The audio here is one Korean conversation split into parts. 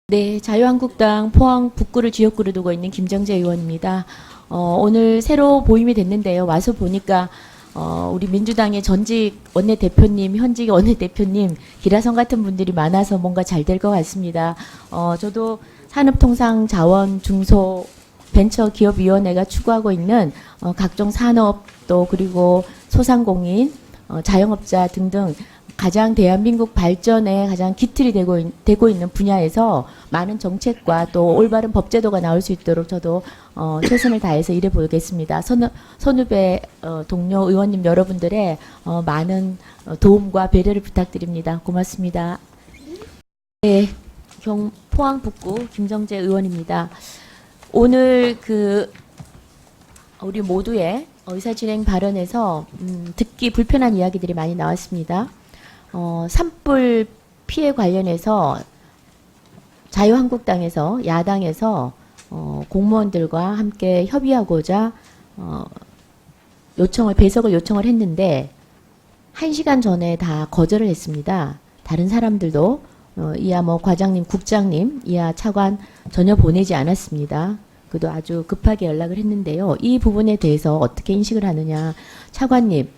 네, 자유한국당 포항 북구를 지역구로 두고 있는 김정재 의원입니다. 오늘 새로 보임이 됐는데요. 와서 보니까 우리 민주당의 전직 원내대표님, 현직 원내대표님, 기라성 같은 분들이 많아서 뭔가 잘 될 것 같습니다. 저도 산업통상자원 중소 벤처기업위원회가 추구하고 있는 각종 산업 또 그리고 소상공인, 자영업자 등등 가장 대한민국 발전에 가장 기틀이 되고 있는 분야에서 많은 정책과 또 올바른 법제도가 나올 수 있도록 저도 최선을 다해서 일해보겠습니다. 선후배 동료 의원님 여러분들의 많은 도움과 배려를 부탁드립니다. 고맙습니다. 네, 포항 북구 김정재 의원입니다. 오늘 우리 모두의 의사진행 발언에서 듣기 불편한 이야기들이 많이 나왔습니다. 산불 피해 관련해서 자유한국당에서 야당에서 공무원들과 함께 협의하고자 배석을 요청을 했는데 1시간 전에 다 거절을 했습니다. 다른 사람들도 이하 과장님, 국장님, 이하 차관 전혀 보내지 않았습니다. 그도 아주 급하게 연락을 했는데요. 이 부분에 대해서 어떻게 인식을 하느냐. 차관님,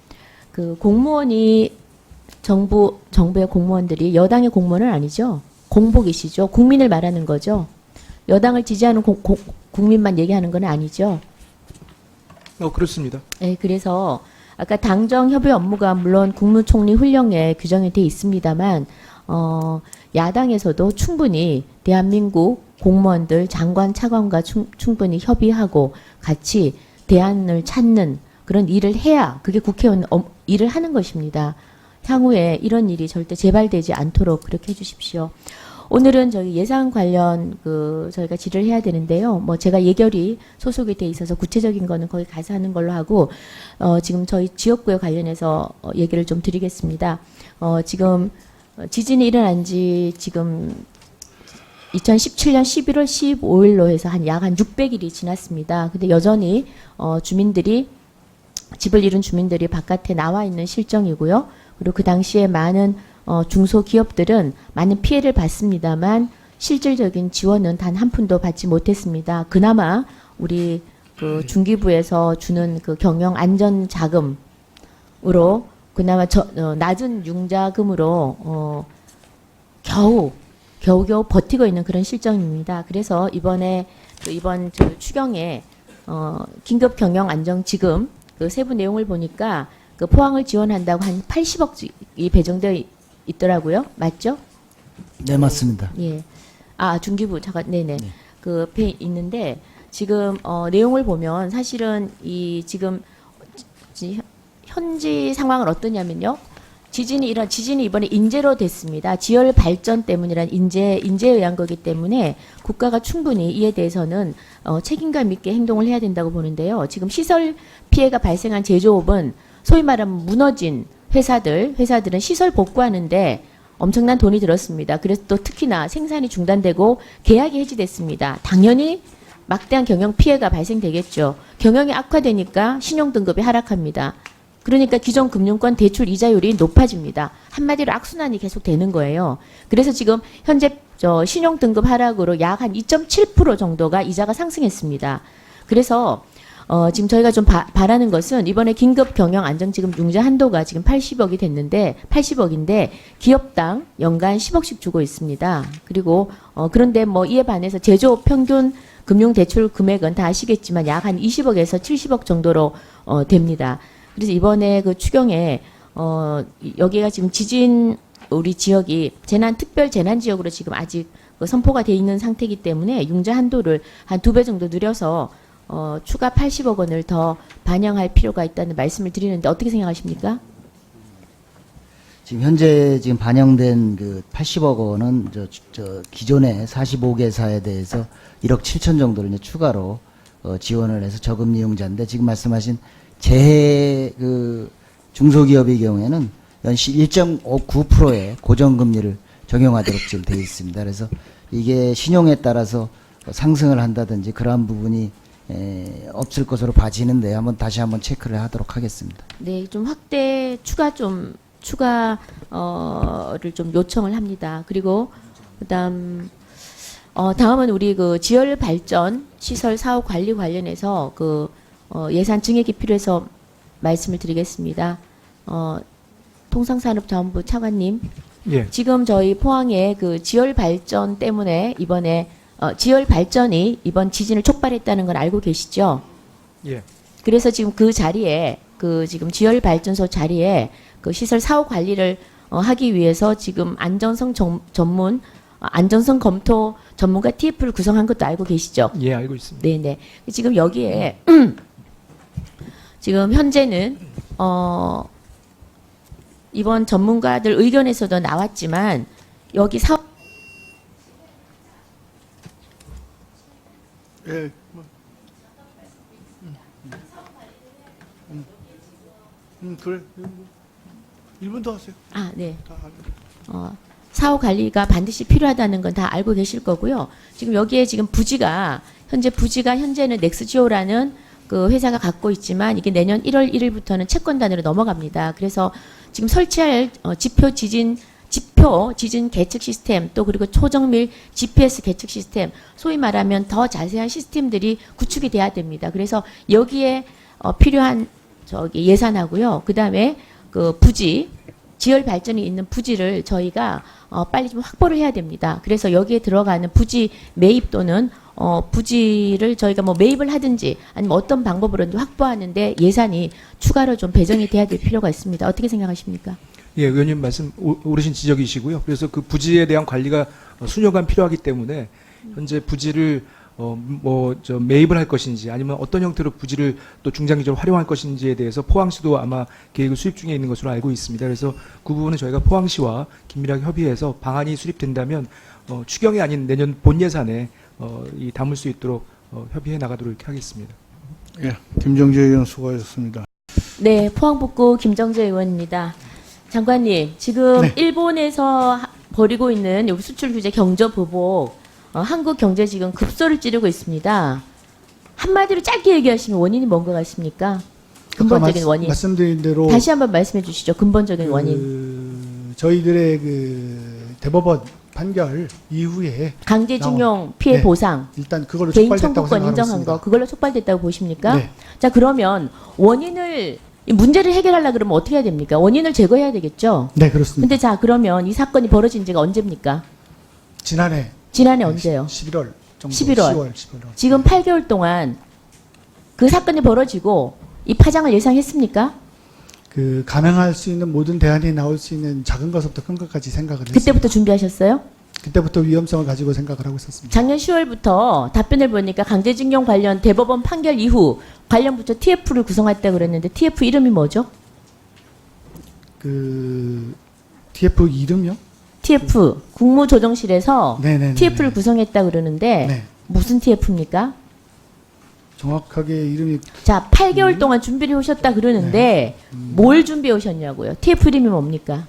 공무원이 정부의 공무원들이 여당의 공무원은 아니죠. 공복이시죠. 국민을 말하는 거죠. 여당을 지지하는 국민만 얘기하는 건 아니죠. 그렇습니다. 네, 그래서 아까 당정 협의 업무가 물론 국무총리 훈령에 규정이 돼 있습니다만 야당에서도 충분히 대한민국 공무원들 장관 차관과 충분히 협의하고 같이 대안을 찾는 그런 일을 해야 그게 국회의원 일을 하는 것입니다. 향후에 이런 일이 절대 재발되지 않도록 그렇게 해주십시오. 오늘은 저희 예산 관련 저희가 질의를 해야 되는데요. 제가 예결위 소속이 돼 있어서 구체적인 거는 거기 가서 하는 걸로 하고 지금 저희 지역구에 관련해서 얘기를 좀 드리겠습니다. 지금 지진이 일어난 지 지금 2017년 11월 15일로 해서 약 600일이 지났습니다. 근데 여전히 집을 잃은 주민들이 바깥에 나와 있는 실정이고요. 그리고 그 당시에 많은 중소기업들은 많은 피해를 봤습니다만 실질적인 지원은 단 한 푼도 받지 못했습니다. 그나마 우리 중기부에서 주는 경영 안전 자금으로 그나마 낮은 융자금으로 겨우 버티고 있는 그런 실정입니다. 그래서 이번 추경에 긴급 경영 안정 지금 세부 내용을 보니까 포항을 지원한다고 한 80억이 배정되어 있더라고요. 맞죠? 네, 맞습니다. 예. 중기부 잠깐 네네. 배 있는데 지금 내용을 보면 사실은 지금 현지 상황은 어떠냐면요. 지진이 이번에 인재로 됐습니다. 지열 발전 때문이란 인재에 의한 거기 때문에 국가가 충분히 이에 대해서는 책임감 있게 행동을 해야 된다고 보는데요. 지금 시설 피해가 발생한 제조업은 소위 말하면 무너진 회사들은 시설 복구하는데 엄청난 돈이 들었습니다. 그래서 또 특히나 생산이 중단되고 계약이 해지됐습니다. 당연히 막대한 경영 피해가 발생되겠죠. 경영이 악화되니까 신용등급이 하락합니다. 그러니까 기존 금융권 대출 이자율이 높아집니다. 한마디로 악순환이 계속 되는 거예요. 그래서 지금 현재 신용등급 하락으로 약 한 2.7% 정도가 이자가 상승했습니다. 그래서 지금 저희가 좀 바라는 것은 이번에 긴급 경영 안정 지금 융자 한도가 지금 80억인데 기업당 연간 10억씩 주고 있습니다. 그리고 그런데 이에 반해서 제조업 평균 금융 대출 금액은 다 아시겠지만 약 한 20억에서 70억 정도로 됩니다. 그래서 이번에 추경에 여기가 지금 지진 우리 지역이 특별 재난 지역으로 지금 아직 선포가 돼 있는 상태이기 때문에 융자 한도를 한 2배 정도 늘려서 추가 80억 원을 더 반영할 필요가 있다는 말씀을 드리는데 어떻게 생각하십니까? 지금 현재 반영된 80억 원은 기존의 45개사에 대해서 1억 7천 정도를 이제 추가로 지원을 해서 저금 이용자인데 지금 말씀하신 재해 중소기업의 경우에는 연시 1.9%의 고정금리를 적용하도록 지금 되어 있습니다. 그래서 이게 신용에 따라서 상승을 한다든지 그러한 부분이 없을 것으로 봐지는데 다시 한번 체크를 하도록 하겠습니다. 네, 좀 추가를 좀 요청을 합니다. 그리고 그다음 다음은 우리 그 지열 발전 시설 사업 관리 관련해서 예산 증액이 필요해서 말씀을 드리겠습니다. 통상산업자원부 차관님, 예. 지금 저희 포항에 그 지열 발전 때문에 이번에 지열 발전이 이번 지진을 촉발했다는 걸 알고 계시죠? 예. 그래서 지금 그 자리에 지금 지열 발전소 자리에 그 시설 사후 관리를 하기 위해서 지금 안전성 검토 전문가 TF를 구성한 것도 알고 계시죠? 예, 알고 있습니다. 네네. 지금 여기에 지금 현재는 이번 전문가들 의견에서도 나왔지만 여기 사업 예. 그래. 1분 더 하세요. 네. 다 알고. 사후 관리가 반드시 필요하다는 건 다 알고 계실 거고요. 지금 여기에 지금 현재는 넥스지오라는 그 회사가 갖고 있지만 이게 내년 1월 1일부터는 채권단으로 넘어갑니다. 그래서 지금 설치할 지표 지진 계측 시스템 또 그리고 초정밀 GPS 계측 시스템 소위 말하면 더 자세한 시스템들이 구축이 돼야 됩니다. 그래서 여기에 필요한 예산하고요. 그다음에 그 부지 지열 발전이 있는 부지를 저희가 빨리 좀 확보를 해야 됩니다. 그래서 여기에 들어가는 부지 매입 또는 부지를 저희가 뭐 매입을 하든지 아니면 어떤 방법으로든 확보하는데 예산이 추가로 좀 배정이 돼야 될 필요가 있습니다. 어떻게 생각하십니까? 예, 의원님 말씀 옳으신 지적이시고요. 그래서 그 부지에 대한 관리가 수년간 필요하기 때문에 현재 부지를 매입을 할 것인지 아니면 어떤 형태로 부지를 또 중장기적으로 활용할 것인지에 대해서 포항시도 아마 계획을 수립 중에 있는 것으로 알고 있습니다. 그래서 그 부분은 저희가 포항시와 긴밀하게 협의해서 방안이 수립된다면 추경이 아닌 내년 본 예산에 담을 수 있도록 협의해 나가도록 이렇게 하겠습니다. 예. 김정재 의원 수고하셨습니다. 네, 포항북구 김정재 의원입니다. 장관님, 지금 네. 일본에서 벌이고 있는 여기 수출 규제 경제 보복 한국 경제 지금 급소를 찌르고 있습니다. 한마디로 짧게 얘기하시면 원인이 뭔가 같습니까? 근본적인 원인. 말씀드린 대로 다시 한번 말씀해 주시죠. 근본적인 원인. 저희들의 대법원 판결 이후에 강제징용 피해 네. 보상. 일단 그걸로 개인 촉발됐다고 청구권 생각하고 인정한 있습니다. 거. 그걸로 촉발됐다고 보십니까? 네. 자, 그러면 이 문제를 해결하려고 그러면 어떻게 해야 됩니까? 원인을 제거해야 되겠죠? 네, 그렇습니다. 근데 자, 그러면 이 사건이 벌어진 지가 언제입니까? 지난해 언제요? 11월 정도. 11월. 10월. 지금 8개월 동안 그 사건이 벌어지고 이 파장을 예상했습니까? 가능할 수 있는 모든 대안이 나올 수 있는 작은 것부터 큰 것까지 생각을 했습니다. 그때부터 준비하셨어요? 그때부터 위험성을 가지고 생각을 하고 있었습니다. 작년 10월부터 답변을 보니까 강제징용 관련 대법원 판결 이후 관련 부처 TF를 구성했다고 그랬는데 TF 이름이 뭐죠? TF 이름요? TF 국무조정실에서 네네네. TF를 구성했다고 그러는데 네. 무슨 TF입니까? 정확하게 이름이 자, 8개월 동안 준비를 오셨다 그러는데 뭘 준비해 오셨냐고요? TF 이름이 뭡니까?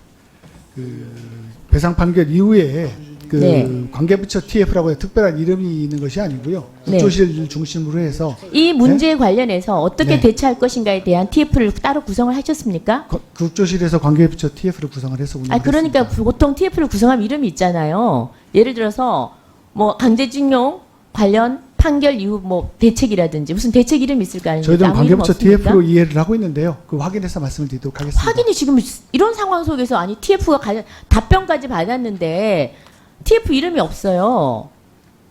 배상 판결 이후에 네. 관계부처 TF라고 특별한 이름이 있는 것이 아니고요. 네. 국조실 중심으로 해서 이 문제에 관련해서 어떻게 네. 대처할 것인가에 대한 TF를 따로 구성을 하셨습니까? 국조실에서 관계부처 TF를 구성을 해서 운영을 그러니까 했습니다. 보통 TF를 구성하면 이름이 있잖아요. 예를 들어서 뭐 강제징용 관련 판결 이후 뭐 대책이라든지 무슨 대책 이름이 있을 거 아닙니까? 저희들은 아무 이름 관계부처 없습니까? TF로 이해를 하고 있는데요. 확인해서 말씀을 드리도록 하겠습니다. 확인이 지금 이런 상황 속에서 아니 TF가 답변까지 받았는데 TF 이름이 없어요.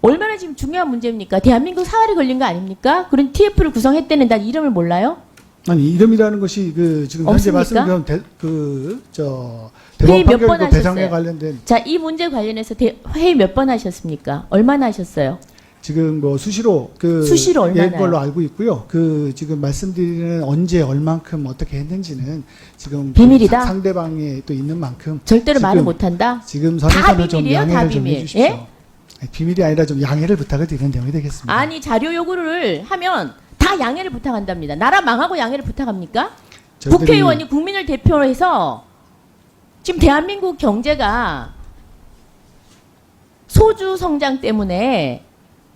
얼마나 지금 중요한 문제입니까? 대한민국 사활이 걸린 거 아닙니까? 그런 TF를 구성했다는 난 이름을 몰라요? 아니 이름이라는 것이 지금 현재 없습니까? 말씀드린 회의 대법원 몇 번 판결과 배상에 하셨어요? 관련된 자, 이 문제 관련해서 회의 몇 번 하셨습니까? 얼마나 하셨어요? 지금 수시로 수시로 얼마나요? 걸로 알고 있고요. 지금 말씀드리는 언제 얼만큼 어떻게 했는지는 지금 비밀이다? 상대방에 또 있는 만큼 절대로 말을 지금- 못한다? 지금 다 선에서는 좀 비밀이에요? 다 양해를 좀 비밀. 해주십시오. 예? 아니, 비밀이 아니라 좀 양해를 부탁을 드리는 내용이 되겠습니다. 아니 자료 요구를 하면 다 양해를 부탁한답니다. 나라 망하고 양해를 부탁합니까? 저희들이- 국회의원이 국민을 대표해서 지금 대한민국 경제가 소주 성장 때문에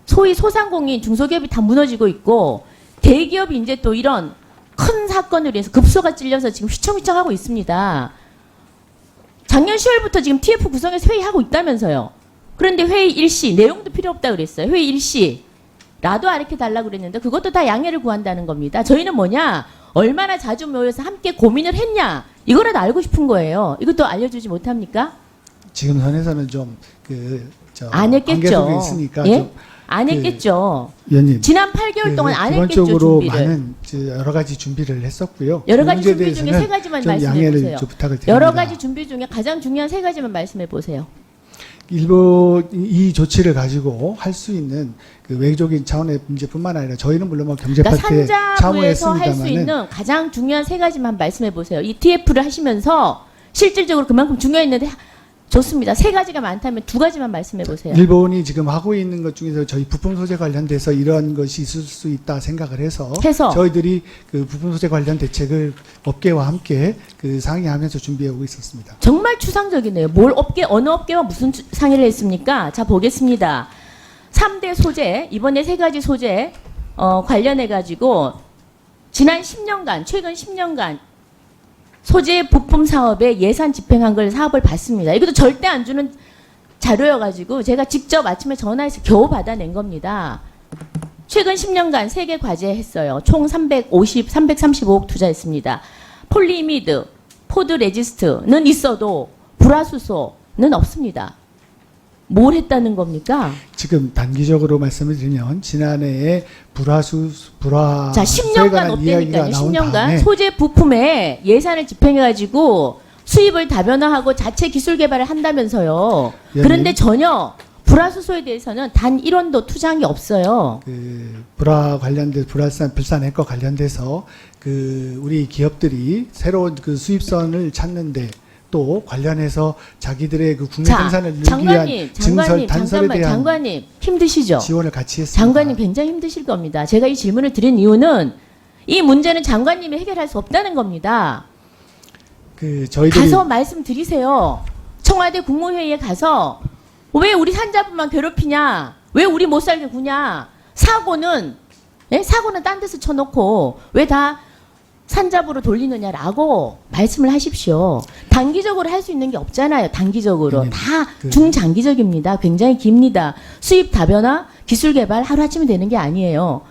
소위 소상공인 중소기업이 다 무너지고 있고 대기업이 이제 또 이런 큰 사건으로 인해서 급소가 찔려서 지금 휘청휘청하고 있습니다. 작년 10월부터 지금 TF 구성해서 회의하고 있다면서요. 그런데 회의 일시 내용도 필요 필요 없다 그랬어요. 회의 일시라도 아르켜 달라고 그랬는데 그것도 다 양해를 구한다는 겁니다. 저희는 뭐냐? 얼마나 자주 모여서 함께 고민을 했냐? 이거라도 알고 싶은 거예요. 이것도 알려주지 못합니까? 지금 선에서는 좀 안 했겠죠. 관계속에 있으니까 예? 좀 안 했겠죠. 위원님 지난 8개월 동안 안 했겠죠, 기본적으로 준비를. 많은 여러 가지 준비를 했었고요. 여러 가지 그 문제에 준비 중에 대해서는 세 가지만 좀 말씀해 양해를 보세요. 좀 부탁을 드립니다. 여러 가지 준비 중에 가장 중요한 세 가지만 말씀해 보세요. 일본 이 조치를 가지고 할 수 있는 그 외교적인 차원의 문제뿐만 아니라 저희는 물론 뭐 경제 그러니까 파트에 산자부에서 할 수 참여했습니다만은 있는 가장 중요한 세 가지만 말씀해 보세요. 이 TF를 하시면서 실질적으로 그만큼 중요했는데 좋습니다. 세 가지가 많다면 두 가지만 말씀해 보세요. 일본이 지금 하고 있는 것 중에서 저희 부품 소재 관련돼서 이런 것이 있을 수 있다 생각을 해서 저희들이 그 부품 소재 관련 대책을 업계와 함께 그 상의하면서 준비하고 있었습니다. 정말 추상적이네요. 뭘 업계, 어느 업계와 무슨 상의를 했습니까? 자, 보겠습니다. 3대 소재, 이번에 세 가지 소재 관련해가지고 지난 10년간, 최근 10년간 소재 부품 사업에 예산 집행한 걸 사업을 받습니다. 이것도 절대 안 주는 자료여가지고 제가 직접 아침에 전화해서 겨우 받아낸 겁니다. 최근 10년간 3개 과제했어요. 총 335억 투자했습니다. 폴리미드, 포드 레지스트는 있어도 불화수소는 없습니다. 뭘 했다는 겁니까? 지금 단기적으로 말씀을 드리면 지난해에 불화 자, 10년간 어땠니까요? 10년간 소재 부품에 예산을 집행해가지고 수입을 다변화하고 자체 기술 개발을 한다면서요. 그런데 전혀 불화수소에 대해서는 단 1원도 투자한 게 없어요. 그 불화 관련된 불산 핵과 관련돼서 그 우리 기업들이 새로운 그 수입선을 찾는데 또 관련해서 자기들의 그 국내 생산을 늘리기 위한 증설 단설에 대한 장관님 힘드시죠? 지원을 같이 했습니다. 장관님 굉장히 힘드실 겁니다. 제가 이 질문을 드린 이유는 이 문제는 장관님이 해결할 수 없다는 겁니다. 그 저희들이 가서 말씀드리세요. 청와대 국무회의에 가서 왜 우리 산자부만 괴롭히냐? 왜 우리 못 살게 구냐? 사고는 딴 데서 쳐놓고 왜 다 산자부로 돌리느냐라고 말씀을 하십시오. 단기적으로 할 수 있는 게 없잖아요. 단기적으로. 다 중장기적입니다. 굉장히 깁니다. 수입 다변화, 기술 개발 하루아침에 되는 게 아니에요.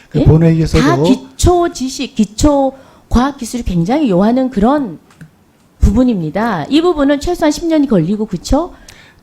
그 본회의에서도 다 기초 지식, 기초 과학 기술이 굉장히 요하는 그런 부분입니다. 이 부분은 최소한 10년이 걸리고 그렇죠?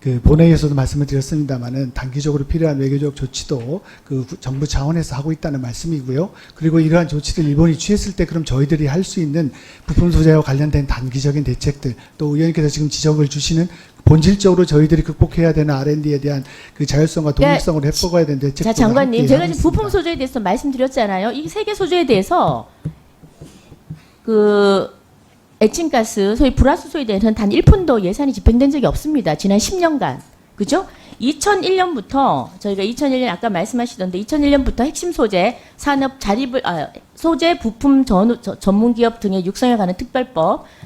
그 본회의에서도 말씀을 드렸습니다만은 단기적으로 필요한 외교적 조치도 그 정부 차원에서 하고 있다는 말씀이고요. 그리고 이러한 조치를 일본이 취했을 때 그럼 저희들이 할 수 있는 부품 소재와 관련된 단기적인 대책들 또 의원님께서 지금 지적을 주시는 본질적으로 저희들이 극복해야 되는 R&D에 대한 그 자율성과 독립성을 해먹어야 되는 대책들. 자, 장관님, 제가 지금 부품 소재에 대해서 말씀드렸잖아요. 이 세 개 소재에 대해서 그 액침가스, 소위 불화수소에 대해서는 단 1푼도 예산이 집행된 적이 없습니다. 지난 10년간. 그죠? 2001년부터, 저희가 2001년 아까 말씀하시던데, 2001년부터 핵심 소재, 산업 자립을, 소재 부품 전문기업 등의 육성에 관한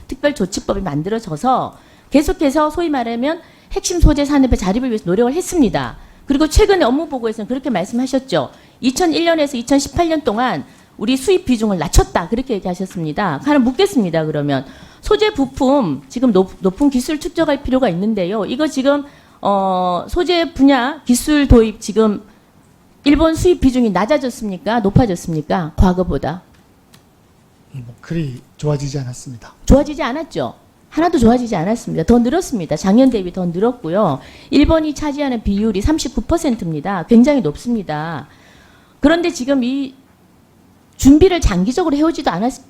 특별조치법이 만들어져서 계속해서 소위 말하면 핵심 소재 산업의 자립을 위해서 노력을 했습니다. 그리고 최근에 업무보고에서는 그렇게 말씀하셨죠. 2001년에서 2018년 동안 우리 수입 비중을 낮췄다. 그렇게 얘기하셨습니다. 하나 묻겠습니다. 그러면 소재 부품 지금 높은 기술 축적할 필요가 있는데요. 이거 지금 소재 분야 기술 도입 지금 일본 수입 비중이 낮아졌습니까? 높아졌습니까? 과거보다. 그리 좋아지지 않았습니다. 좋아지지 않았죠. 하나도 좋아지지 않았습니다. 더 늘었습니다. 작년 대비 더 늘었고요. 일본이 차지하는 비율이 39%입니다. 굉장히 높습니다. 그런데 지금 이 준비를 장기적으로 해오지도 않았습니다.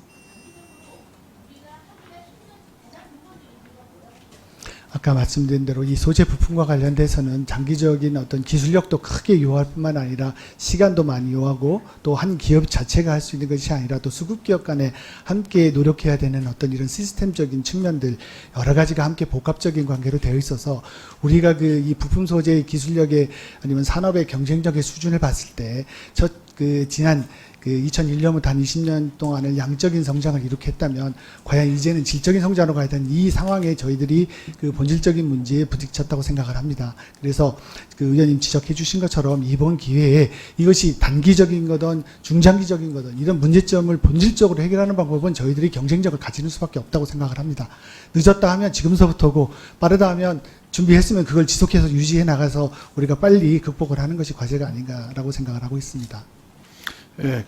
아까 말씀드린 대로 이 소재 부품과 관련돼서는 장기적인 어떤 기술력도 크게 요할 뿐만 아니라 시간도 많이 요하고 또 한 기업 자체가 할 수 있는 것이 아니라 또 수급 기업 간에 함께 노력해야 되는 어떤 이런 시스템적인 측면들 여러 가지가 함께 복합적인 관계로 되어 있어서 우리가 그 이 부품 소재의 기술력의 아니면 산업의 경쟁력의 수준을 봤을 때 지난 그 2001년부터 한 20년 동안을 양적인 성장을 이룩했다면 과연 이제는 질적인 성장으로 가야 되는 이 상황에 저희들이 그 본질적인 문제에 부딪혔다고 생각을 합니다. 그래서 그 의원님 지적해 주신 것처럼 이번 기회에 이것이 단기적인 거든 중장기적인 거든 이런 문제점을 본질적으로 해결하는 방법은 저희들이 경쟁력을 가지는 수밖에 없다고 생각을 합니다. 늦었다 하면 지금서부터고 빠르다 하면 준비했으면 그걸 지속해서 유지해 나가서 우리가 빨리 극복을 하는 것이 과제가 아닌가라고 생각을 하고 있습니다. 예.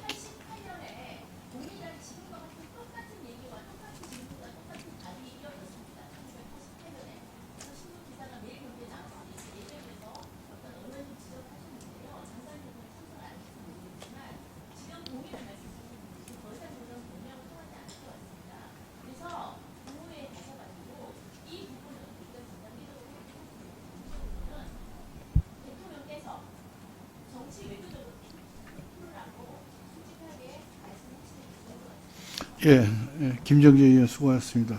예, 김정재 의원 수고하셨습니다.